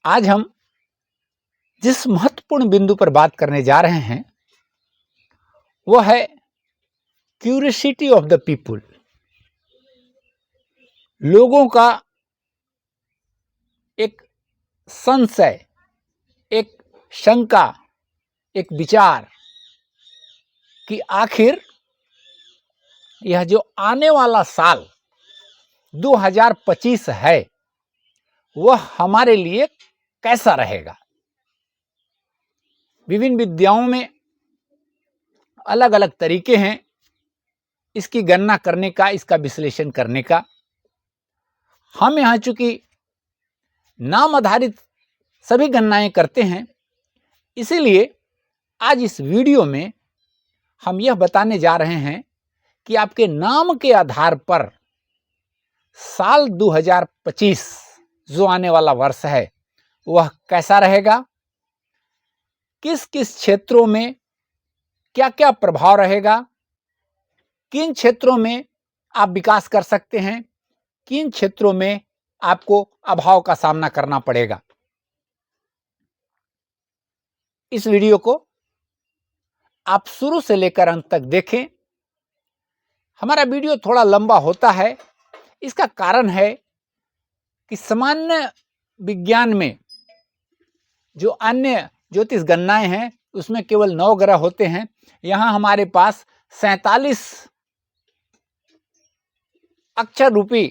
आज हम जिस महत्वपूर्ण बिंदु पर बात करने जा रहे हैं वो है क्यूरियोसिटी ऑफ द पीपुल। लोगों का एक संशय, एक शंका, एक विचार कि आखिर यह जो आने वाला साल 2025 है वह हमारे लिए कैसा रहेगा। विभिन्न विद्याओं में अलग अलग तरीके हैं इसकी गणना करने का, इसका विश्लेषण करने का। हम यहाँ चूंकि नाम आधारित सभी गणनाएं करते हैं, इसीलिए आज इस वीडियो में हम यह बताने जा रहे हैं कि आपके नाम के आधार पर साल 2025 जो आने वाला वर्ष है वह कैसा रहेगा, किस किस क्षेत्रों में क्या क्या प्रभाव रहेगा, किन क्षेत्रों में आप विकास कर सकते हैं, किन क्षेत्रों में आपको अभाव का सामना करना पड़ेगा। इस वीडियो को आप शुरू से लेकर अंत तक देखें। हमारा वीडियो थोड़ा लंबा होता है, इसका कारण है कि सामान्य विज्ञान में जो अन्य ज्योतिष गणनाएं हैं उसमें केवल 9 ग्रह होते हैं। यहाँ हमारे पास 47 अक्षर रूपी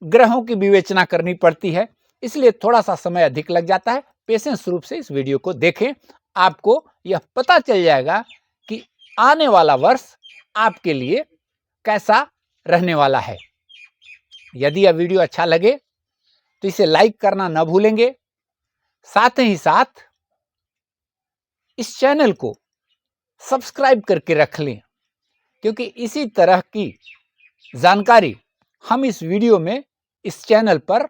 ग्रहों की विवेचना करनी पड़ती है, इसलिए थोड़ा सा समय अधिक लग जाता है। पेशेंस रूप से इस वीडियो को देखें, आपको यह पता चल जाएगा कि आने वाला वर्ष आपके लिए कैसा रहने वाला है। यदि यह वीडियो अच्छा लगे तो इसे लाइक करना न भूलेंगे, साथ ही साथ इस चैनल को सब्सक्राइब करके रख लें, क्योंकि इसी तरह की जानकारी हम इस वीडियो में इस चैनल पर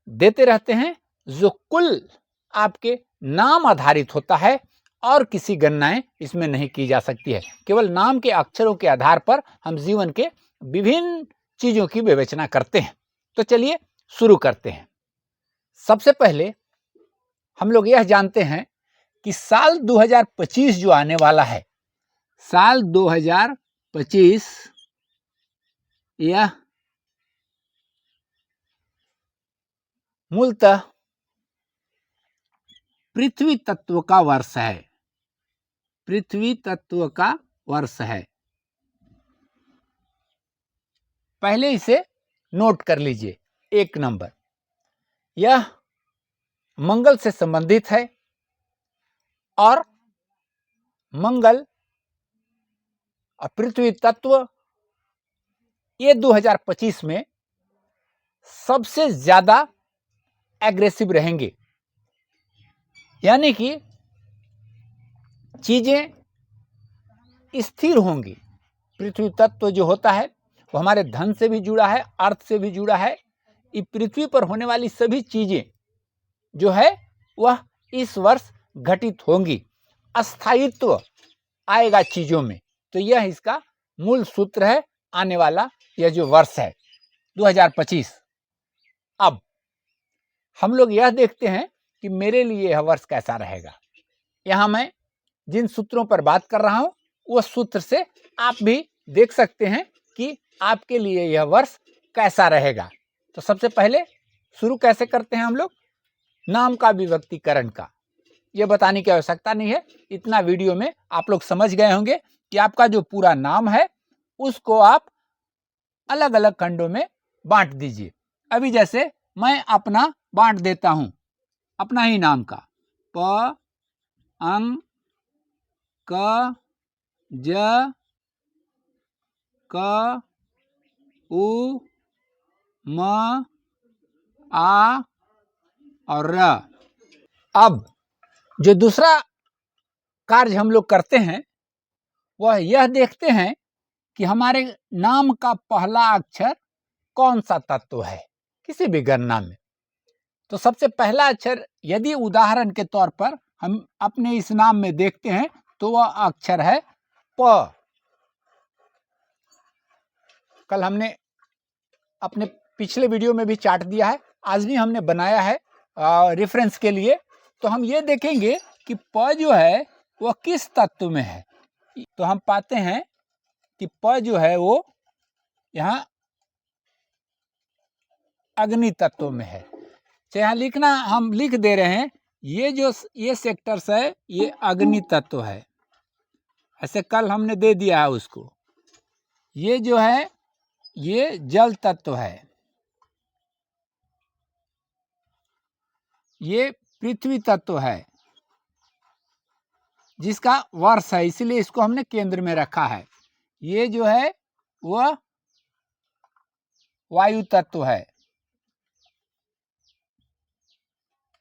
देते रहते हैं जो कुल आपके नाम आधारित होता है और किसी गणनाएं इसमें नहीं की जा सकती है। केवल नाम के अक्षरों के आधार पर हम जीवन के विभिन्न चीजों की विवेचना करते हैं। तो चलिए शुरू करते हैं। सबसे पहले हम लोग यह जानते हैं कि साल 2025 जो आने वाला है, साल 2025 यह मूलतः पृथ्वी तत्व का वर्ष है। पृथ्वी तत्व का वर्ष है। पहले इसे नोट कर लीजिए। 1 नंबर, यह मंगल से संबंधित है और मंगल और पृथ्वी तत्व ये 2025 में सबसे ज्यादा एग्रेसिव रहेंगे, यानी कि चीजें स्थिर होंगी। पृथ्वी तत्व जो होता है वो हमारे धन से भी जुड़ा है, अर्थ से भी जुड़ा है। इस पृथ्वी पर होने वाली सभी चीजें जो है वह इस वर्ष घटित होंगी, अस्थायित्व आएगा चीजों में। तो यह इसका मूल सूत्र है आने वाला यह जो वर्ष है 2025। अब हम लोग यह देखते हैं कि मेरे लिए यह वर्ष कैसा रहेगा। यहां मैं जिन सूत्रों पर बात कर रहा हूं उस सूत्र से आप भी देख सकते हैं कि आपके लिए यह वर्ष कैसा रहेगा। तो सबसे पहले शुरू कैसे करते हैं हम लोग, नाम का विभक्तिकरण का। यह बताने की आवश्यकता नहीं है, इतना वीडियो में आप लोग समझ गए होंगे कि आपका जो पूरा नाम है उसको आप अलग अलग खंडों में बांट दीजिए। अभी जैसे मैं अपना बांट देता हूं, अपना ही नाम का, प अंग क ज क उ म आ और र। अब जो दूसरा कार्य हम लोग करते हैं वह यह देखते हैं कि हमारे नाम का पहला अक्षर कौन सा तत्व है किसी भी गणना में। तो सबसे पहला अक्षर यदि उदाहरण के तौर पर हम अपने इस नाम में देखते हैं तो वह अक्षर है प। कल हमने अपने पिछले वीडियो में भी चार्ट दिया है, आज भी हमने बनाया है रेफरेंस के लिए, तो हम ये देखेंगे कि प जो है वह किस तत्व में है। तो हम पाते हैं कि प जो है वो यहाँ अग्नि तत्व में है। तो यहाँ लिखना, हम लिख दे रहे हैं, ये सेक्टर्स है, ये अग्नि तत्व है, ऐसे कल हमने दे दिया है उसको। ये जो है ये जल तत्व है, ये पृथ्वी तत्व है जिसका वर्ष है, इसलिए इसको हमने केंद्र में रखा है। ये जो है वह वायु तत्व है,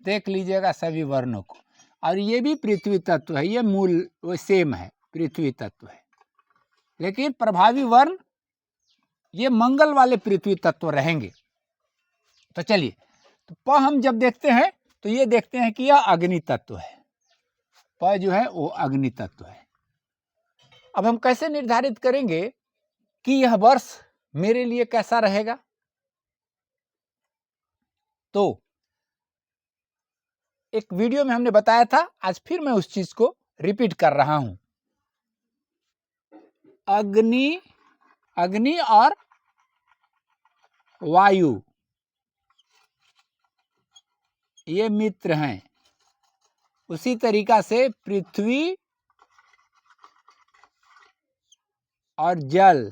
देख लीजिएगा सभी वर्णों को। और ये भी पृथ्वी तत्व है, ये मूल वो सेम है, पृथ्वी तत्व है, लेकिन प्रभावी वर्ण ये मंगल वाले पृथ्वी तत्व रहेंगे। तो चलिए, तो प हम जब देखते हैं तो ये देखते हैं कि यह अग्नि तत्व है, प जो है वो अग्नि तत्व है। अब हम कैसे निर्धारित करेंगे कि यह वर्ष मेरे लिए कैसा रहेगा? तो एक वीडियो में हमने बताया था, आज फिर मैं उस चीज को रिपीट कर रहा हूं। अग्नि और वायु ये मित्र हैं, उसी तरीका से पृथ्वी और जल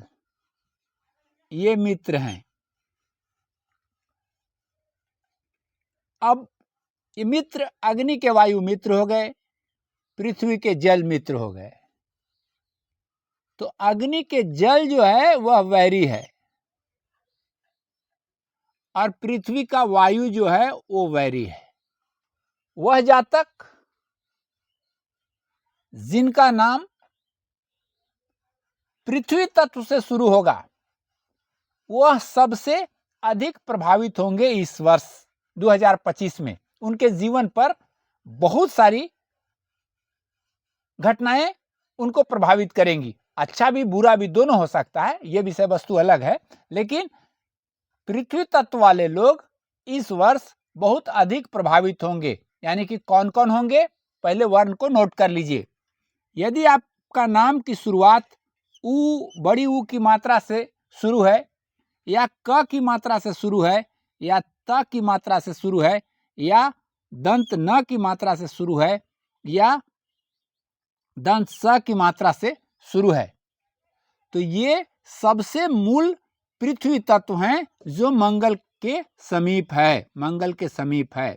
ये मित्र हैं। अब ये मित्र अग्नि के वायु मित्र हो गए, पृथ्वी के जल मित्र हो गए। तो अग्नि के जल जो है वह वैरी है और पृथ्वी का वायु जो है वो वैरी है। वह जातक जिनका नाम पृथ्वी तत्व से शुरू होगा वह सबसे अधिक प्रभावित होंगे इस वर्ष 2025 में। उनके जीवन पर बहुत सारी घटनाएं उनको प्रभावित करेंगी, अच्छा भी बुरा भी दोनों हो सकता है, यह विषय वस्तु अलग है। लेकिन पृथ्वी तत्व वाले लोग इस वर्ष बहुत अधिक प्रभावित होंगे। यानी कि कौन कौन होंगे, पहले वर्ण को नोट कर लीजिए। यदि आपका नाम की शुरुआत ऊ, बड़ी ऊ की मात्रा से शुरू है, या क की मात्रा से शुरू है, या त की मात्रा से शुरू है, या दंत न की मात्रा से शुरू है, या दंत स की मात्रा से शुरू है, तो ये सबसे मूल पृथ्वी तत्व हैं जो मंगल के समीप है, मंगल के समीप है।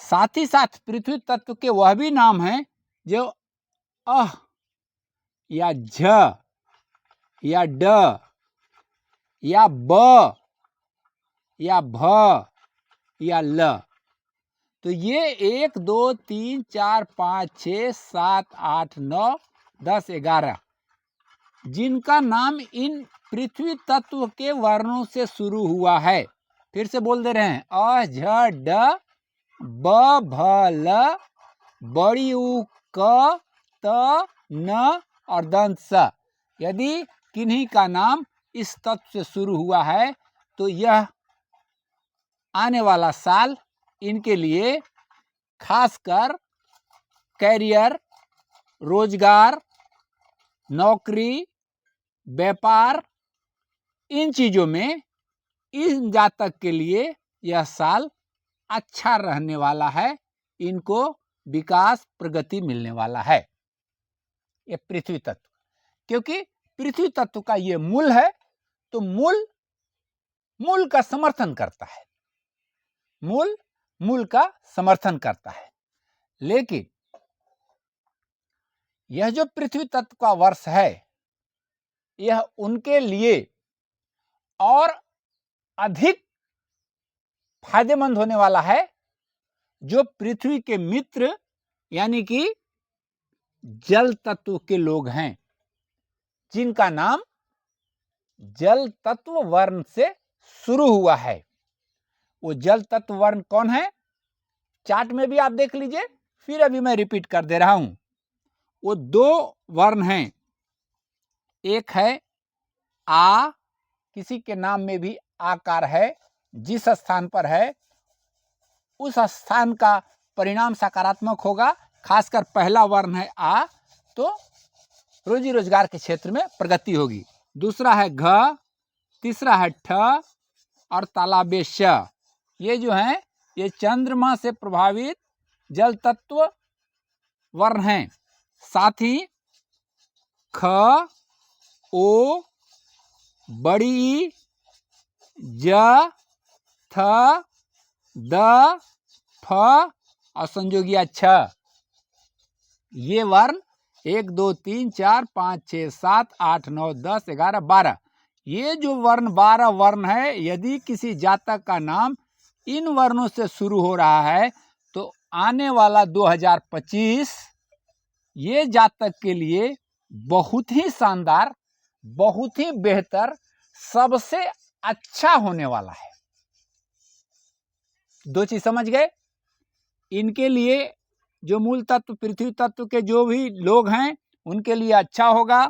साथ ही साथ पृथ्वी तत्व के वह भी नाम हैं जो अह या झ या ड या ब या भ या ल। तो ये 1 2 3 4 5 6 7 8 9 10 11 जिनका नाम इन पृथ्वी तत्व के वर्णों से शुरू हुआ है। फिर से बोल दे रहे हैं, अ झ ड ब भ ल बड़ी उ क त न और दंत स। यदि किन्हीं का नाम इस तत्व से शुरू हुआ है तो यह आने वाला साल इनके लिए खासकर कैरियर, रोजगार, नौकरी, व्यापार, इन चीजों में इन जातक के लिए यह साल अच्छा रहने वाला है, इनको विकास प्रगति मिलने वाला है। ये पृथ्वी तत्व, क्योंकि पृथ्वी तत्व का ये मूल है, तो मूल का समर्थन करता है, मूल का समर्थन करता है। लेकिन यह जो पृथ्वी तत्व का वर्ष है यह उनके लिए और अधिक फायदेमंद होने वाला है जो पृथ्वी के मित्र यानी कि जल तत्व के लोग हैं, जिनका नाम जल तत्व वर्ण से शुरू हुआ है। वो जल तत्व वर्ण कौन है, चार्ट में भी आप देख लीजिए, फिर अभी मैं रिपीट कर दे रहा हूं। वो 2 वर्ण हैं, एक है आ, किसी के नाम में भी आकार है, जिस स्थान पर है उस स्थान का परिणाम सकारात्मक होगा। खासकर पहला वर्ण है आ, तो रोजी रोजगार के क्षेत्र में प्रगति होगी। दूसरा है घ, तीसरा है ठ और तालाबे श। ये जो है ये चंद्रमा से प्रभावित जल तत्व वर्ण हैं। साथ ही ख, ओ, बड़ी ई, ज, थ, द, फ और संयोगिया छ। ये वर्ण 1 2 3 4 5 6 7 8 9 10 11 12, ये जो वर्ण 12 वर्ण है, यदि किसी जातक का नाम इन वर्णों से शुरू हो रहा है तो आने वाला 2025 ये जातक के लिए बहुत ही शानदार, बहुत ही बेहतर, सबसे अच्छा होने वाला है। दो चीज समझ गए। इनके लिए जो मूल तत्व पृथ्वी तत्व के जो भी लोग हैं उनके लिए अच्छा होगा।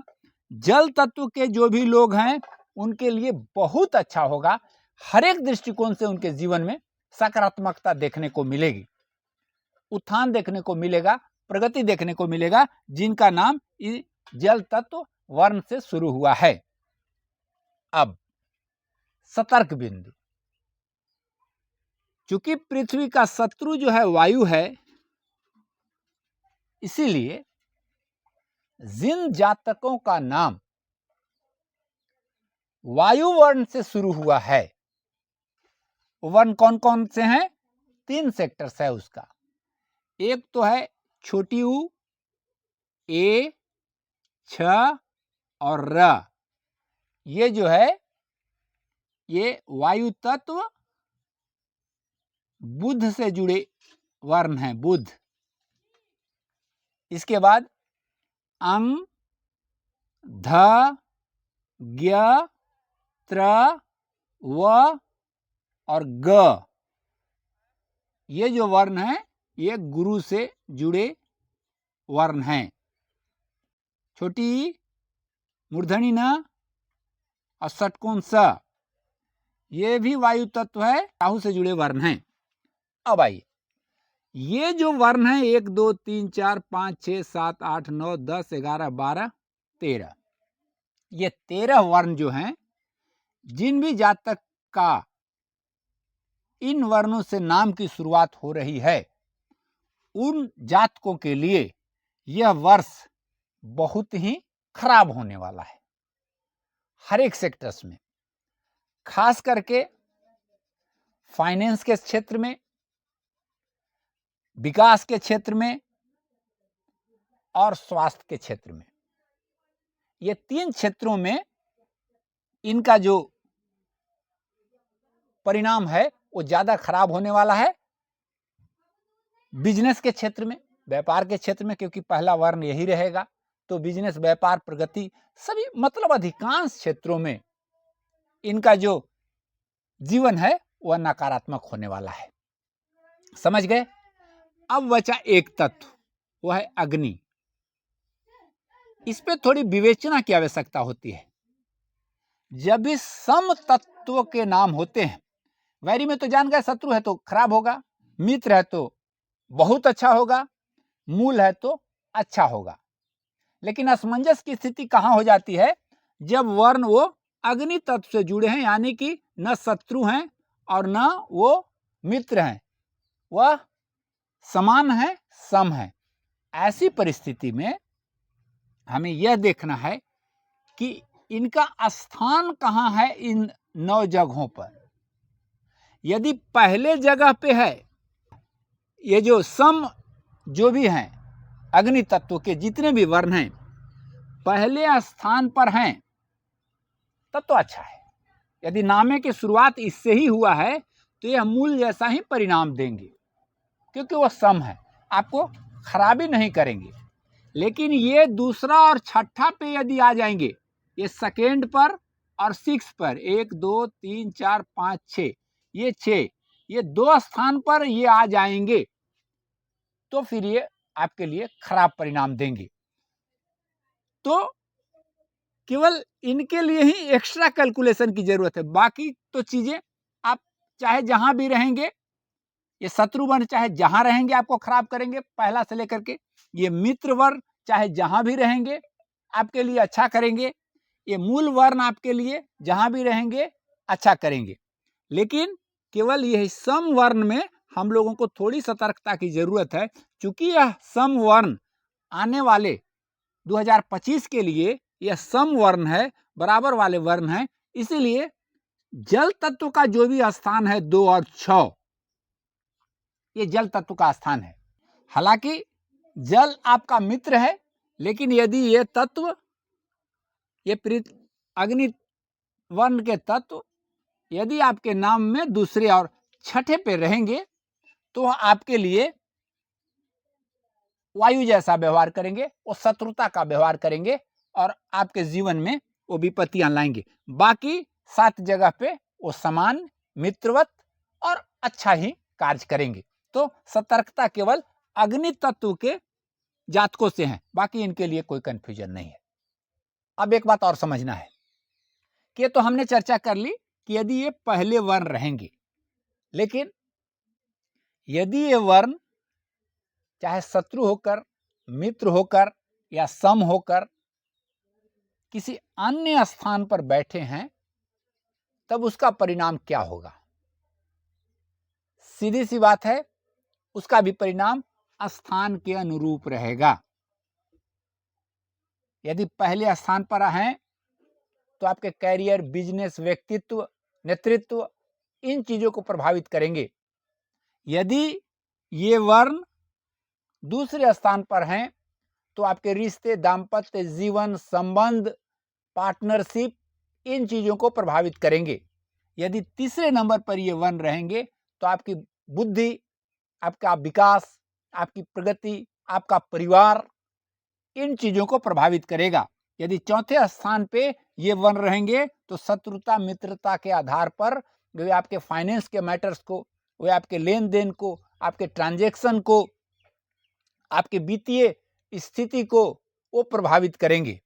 जल तत्व के जो भी लोग हैं उनके लिए बहुत अच्छा होगा। हर एक दृष्टिकोण से उनके जीवन में सकारात्मकता देखने को मिलेगी, उत्थान देखने को मिलेगा, प्रगति देखने को मिलेगा, जिनका नाम जल तत्व वर्ण से शुरू हुआ है। अब सतर्क बिंदु, चूंकि पृथ्वी का शत्रु जो है वायु है, इसीलिए जिन जातकों का नाम वायु वर्ण से शुरू हुआ है, वर्ण कौन कौन से हैं? 3 सेक्टर्स है उसका। एक तो है छोटी ऊ, ए, छ और र। ये जो है ये वायु तत्व बुध से जुड़े वर्ण हैं, बुध। इसके बाद अंग, ध, ज्ञ, त्र, व और ग। ये जो वर्ण है ये गुरु से जुड़े वर्ण हैं। छोटी मूर्धनी न और षटकोण स, ये भी वायु तत्व है, राहु से जुड़े वर्ण हैं। अब आइए, ये जो वर्ण है 1 2 3 4 5 6 7 8 9 10 11 12 13, ये 13 वर्ण जो हैं, जिन भी जातक का इन वर्णों से नाम की शुरुआत हो रही है, उन जातकों के लिए यह वर्ष बहुत ही खराब होने वाला है। हर एक सेक्टर्स में, खास करके फाइनेंस के क्षेत्र में, विकास के क्षेत्र में और स्वास्थ्य के क्षेत्र में, ये 3 क्षेत्रों में इनका जो परिणाम है वो ज्यादा खराब होने वाला है। बिजनेस के क्षेत्र में, व्यापार के क्षेत्र में, क्योंकि पहला वर्ण यही रहेगा, तो बिजनेस, व्यापार, प्रगति, सभी मतलब अधिकांश क्षेत्रों में इनका जो जीवन है वह नकारात्मक होने वाला है। समझ गए। अब बचा एक तत्व, वह है अग्नि। इस पे थोड़ी विवेचना की आवश्यकता होती है। जब भी सम तत्व के नाम होते हैं, वैरी में तो जान गए शत्रु है तो खराब होगा, मित्र है तो बहुत अच्छा होगा, मूल है तो अच्छा होगा। लेकिन असमंजस की स्थिति कहां हो जाती है? जब वर्ण वो अग्नि तत्व से जुड़े हैं, यानी कि न शत्रु हैं और न वो मित्र हैं, वह समान है, सम है। ऐसी परिस्थिति में हमें यह देखना है कि इनका स्थान कहां है इन 9 जगहों पर। यदि पहले जगह पे है, ये जो सम जो भी हैं अग्नि तत्व के जितने भी वर्ण हैं पहले स्थान पर हैं, तब तो अच्छा है। यदि नामे की शुरुआत इससे ही हुआ है तो यह मूल जैसा ही परिणाम देंगे, क्योंकि वह सम है, आपको खराबी नहीं करेंगे। लेकिन ये दूसरा और छठा पे यदि आ जाएंगे, ये सेकेंड पर और 6 पर, 1 2 3 4 5 6, ये 6, ये 2 स्थान पर ये आ जाएंगे, तो फिर ये आपके लिए खराब परिणाम देंगे। तो केवल इनके लिए ही एक्स्ट्रा कैलकुलेशन की जरूरत है। बाकी तो चीजें आप चाहे जहां भी रहेंगे ये शत्रु वर्ण चाहे जहां रहेंगे आपको खराब करेंगे, पहला से लेकर के। ये मित्र वर्ण चाहे जहां भी रहेंगे आपके लिए अच्छा करेंगे। ये मूल वर्ण आपके लिए जहां भी रहेंगे अच्छा करेंगे। लेकिन केवल यही सम वर्ण में हम लोगों को थोड़ी सतर्कता की जरूरत है, क्योंकि यह सम वर्ण आने वाले 2025 के लिए यह सम वर्ण है, बराबर वाले वर्ण है। इसीलिए जल तत्व का जो भी स्थान है 2 और 6, ये जल तत्व का स्थान है। हालांकि जल आपका मित्र है, लेकिन यदि ये तत्व, ये अग्नि वर्ण के तत्व यदि आपके नाम में दूसरे और छठे पे रहेंगे तो आपके लिए वायु जैसा व्यवहार करेंगे, वो शत्रुता का व्यवहार करेंगे और आपके जीवन में वो विपत्तियां लाएंगे। बाकी 7 जगह पे वो समान, मित्रवत और अच्छा ही कार्य करेंगे। तो सतर्कता केवल अग्नि तत्व के जातकों से है, बाकी इनके लिए कोई कंफ्यूजन नहीं है। अब एक बात और समझना है कि तो हमने चर्चा कर ली कि यदि ये पहले वर्ण रहेंगे, लेकिन यदि ये वर्ण चाहे शत्रु होकर, मित्र होकर या सम होकर किसी अन्य स्थान पर बैठे हैं, तब उसका परिणाम क्या होगा? सीधी सी बात है, उसका भी परिणाम स्थान के अनुरूप रहेगा। यदि पहले स्थान पर हैं तो आपके कैरियर, बिजनेस, व्यक्तित्व, नेतृत्व, इन चीजों को प्रभावित करेंगे। यदि ये वर्ण दूसरे स्थान पर हैं तो आपके रिश्ते, दाम्पत्य जीवन, संबंध, पार्टनरशिप, इन चीजों को प्रभावित करेंगे। यदि तीसरे नंबर पर ये वर्ण रहेंगे तो आपकी बुद्धि, आपका विकास, आपकी प्रगति, आपका परिवार, इन चीजों को प्रभावित करेगा। यदि चौथे स्थान पे ये वर्ण रहेंगे तो शत्रुता, मित्रता के आधार पर वे आपके फाइनेंस के मैटर्स को, वे आपके लेन देन को, आपके ट्रांजैक्शन को, आपके वित्तीय स्थिति को वो प्रभावित करेंगे।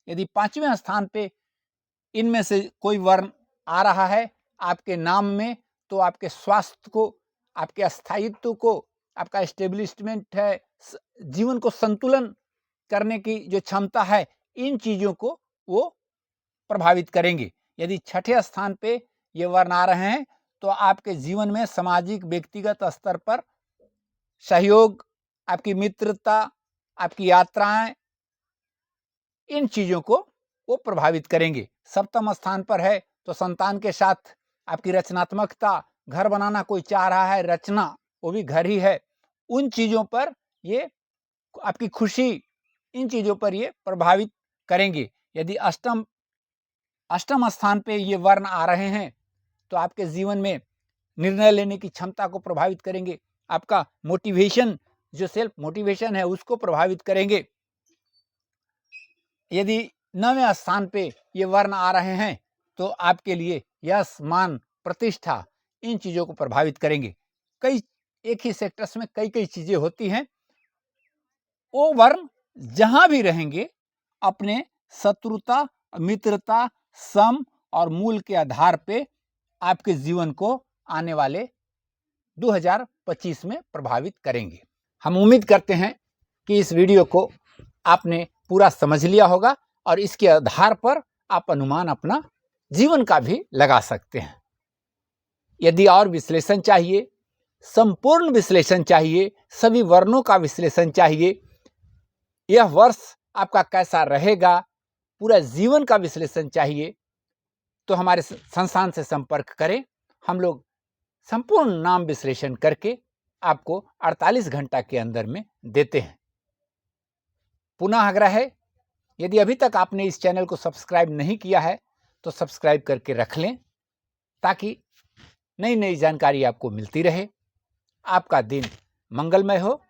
यदि 5वें स्थान पे इनमें से कोई वर्ण आ रहा है आपके नाम में, तो आपके स्वास्थ्य को, आपके अस्थायित्व को, आपका एस्टेब्लिशमेंट है, जीवन को संतुलन करने की जो क्षमता है, इन चीजों को वो प्रभावित करेंगे। यदि छठे स्थान पे ये वर्ण आ रहे हैं तो आपके जीवन में सामाजिक, व्यक्तिगत स्तर पर सहयोग, आपकी मित्रता, आपकी यात्राएं, इन चीजों को वो प्रभावित करेंगे। सप्तम स्थान पर है तो संतान के साथ आपकी रचनात्मकता, घर बनाना कोई चाह रहा है, रचना, वो भी घर ही है, उन चीजों पर ये आपकी खुशी, इन चीजों पर ये प्रभावित करेंगे। यदि अष्टम स्थान पे ये वर्ण आ रहे हैं तो आपके जीवन में निर्णय लेने की क्षमता को प्रभावित करेंगे। आपका मोटिवेशन, जो सेल्फ मोटिवेशन है, उसको प्रभावित करेंगे। यदि 9वें स्थान पे ये वर्ण आ रहे हैं तो आपके लिए यश, मान, प्रतिष्ठा, इन चीजों को प्रभावित करेंगे। कई एक ही सेक्टर्स में कई चीजें होती हैं। वो वर्ण जहां भी रहेंगे अपने शत्रुता, मित्रता, सम और मूल के आधार पे आपके जीवन को आने वाले 2025 में प्रभावित करेंगे। हम उम्मीद करते हैं कि इस वीडियो को आपने पूरा समझ लिया होगा और इसके आधार पर आप अनुमान अपना जीवन का भी लगा सकते हैं। यदि और विश्लेषण चाहिए, संपूर्ण विश्लेषण चाहिए, सभी वर्णों का विश्लेषण चाहिए, यह वर्ष आपका कैसा रहेगा, पूरा जीवन का विश्लेषण चाहिए, तो हमारे संस्थान से संपर्क करें। हम लोग संपूर्ण नाम विश्लेषण करके आपको 48 घंटा के अंदर में देते हैं। पुनः आग्रह है, यदि अभी तक आपने इस चैनल को सब्सक्राइब नहीं किया है तो सब्सक्राइब करके रख लें, ताकि नई नई जानकारी आपको मिलती रहे। आपका दिन मंगलमय हो।